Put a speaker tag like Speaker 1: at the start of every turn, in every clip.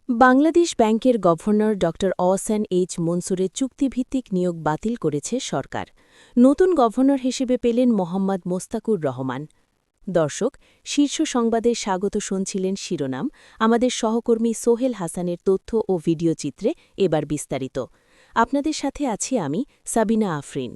Speaker 1: বাংলাদেশ ব্যাংকের গভর্নর ড অহসান এইচ মনসুরের চুক্তিভিত্তিক নিয়োগ বাতিল করেছে সরকার। নতুন গভর্নর হিসেবে পেলেন মোহাম্মদ মোস্তাকুর রহমান। দর্শক, শীর্ষ সংবাদে স্বাগত শুনছিলেন শিরোনাম। আমাদের সহকর্মী সোহেল হাসানের তথ্য ও ভিডিও চিত্রে এবার বিস্তারিত। আপনাদের সাথে আছি আমি, সাবিনা আফরিন।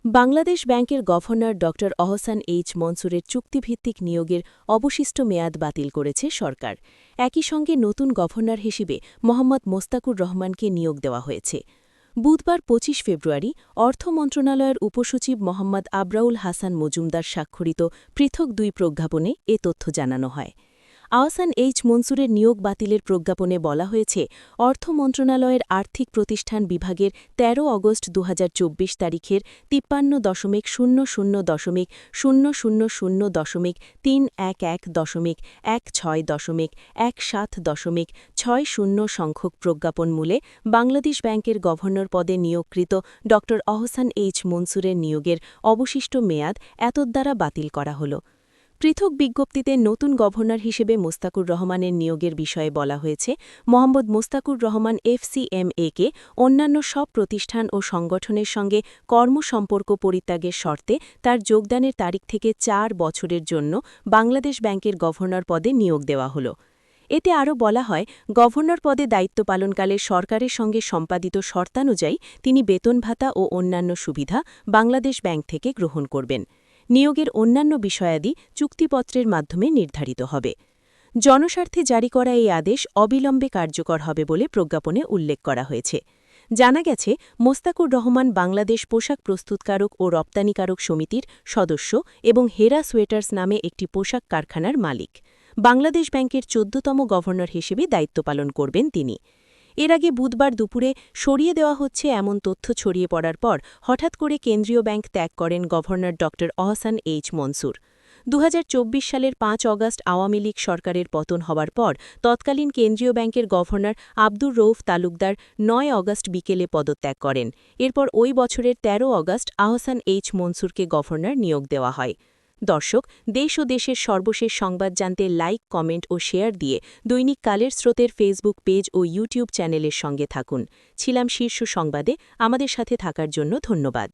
Speaker 1: বাংলাদেশ ব্যাংকের গভর্নর ড অহসান এইচ মনসুরের চুক্তিভিত্তিক নিয়োগের অবশিষ্ট মেয়াদ বাতিল করেছে সরকার। একই সঙ্গে নতুন গভর্নর হিসেবে মোহাম্মদ মোস্তাকুর রহমানকে নিয়োগ দেওয়া হয়েছে। বুধবার ২৫ ফেব্রুয়ারি অর্থ মন্ত্রণালয়ের উপসচিব মোহাম্মদ আবরাউল হাসান মজুমদার স্বাক্ষরিত পৃথক দুই প্রজ্ঞাপনে এ তথ্য জানানো হয়। আহসান এইচ মনসুরের নিয়োগ বাতিলের প্রজ্ঞাপনে বলা হয়েছে, অর্থ মন্ত্রণালয়ের আর্থিক প্রতিষ্ঠান বিভাগের ১৩ আগস্ট ২০২৪ তারিখের ৫৩.০০০.৩১১.১৬.১৭.৬০ সংখ্যক প্রজ্ঞাপন মূলে বাংলাদেশ ব্যাংকের গভর্নর পদে নিয়োগকৃত ড অহসান এইচ মনসুরের নিয়োগের অবশিষ্ট মেয়াদ এতদ্বারা বাতিল করা হল। পৃথক বিজ্ঞপ্তিতে নতুন গভর্নর হিসেবে মোস্তাকুর রহমানের নিয়োগের বিষয়ে বলা হয়েছে, মোহাম্মদ মোস্তাকুর রহমান এফসিএমএকে অন্যান্য সব প্রতিষ্ঠান ও সংগঠনের সঙ্গে কর্মসম্পর্ক পরিত্যাগের শর্তে তার যোগদানের তারিখ থেকে ৪ বছরের জন্য বাংলাদেশ ব্যাংকের গভর্নর পদে নিয়োগ দেওয়া হল। এতে আরও বলা হয়, গভর্নর পদে দায়িত্ব পালনকালে সরকারের সঙ্গে সম্পাদিত শর্তানুযায়ী তিনি বেতন ভাতা ও অন্যান্য সুবিধা বাংলাদেশ ব্যাংক থেকে গ্রহণ করবেন। নিয়োগের অন্যান্য বিষয়াদি চুক্তিপত্রের মাধ্যমে নির্ধারিত হবে। জনস্বার্থে জারি করা এই আদেশ অবিলম্বে কার্যকর হবে বলে প্রজ্ঞাপনে উল্লেখ করা হয়েছে। জানা গেছে, মোস্তাকুর রহমান বাংলাদেশ পোশাক প্রস্তুতকারক ও রপ্তানিকারক সমিতির সদস্য এবং হেরা সোয়েটার্স নামে একটি পোশাক কারখানার মালিক। বাংলাদেশ ব্যাংকের ১৪তম গভর্নর হিসেবে দায়িত্ব পালন করবেন তিনি। এর আগে বুধবার দুপুরে সরিয়ে দেওয়া হচ্ছে এমন তথ্য ছড়িয়ে পড়ার পর হঠাৎ করে কেন্দ্রীয় ব্যাংক ত্যাগ করেন গভর্নর ড অহসান এইচ মনসুর। ২০২৪ সালের ৫ অগাস্ট আওয়ামী লীগ সরকারের পতন হওয়ার পর তৎকালীন কেন্দ্রীয় ব্যাংকের গভর্নর আব্দুর রউফ তালুকদার ৯ অগাস্ট বিকেলে পদত্যাগ করেন। এরপর ওই বছরের ১৩ অগাস্ট আহসান এইচ মনসুরকে গভর্নর নিয়োগ দেওয়া হয়। দর্শক, দেশ ও দেশের সর্বশেষ সংবাদ জানতে লাইক, কমেন্ট ও শেয়ার দিয়ে দৈনিক কালের স্রোতের ফেসবুক পেজ ও ইউটিউব চ্যানেলের সঙ্গে থাকুন। ছিলাম শীর্ষ সংবাদে। আমাদের সাথে থাকার জন্য ধন্যবাদ।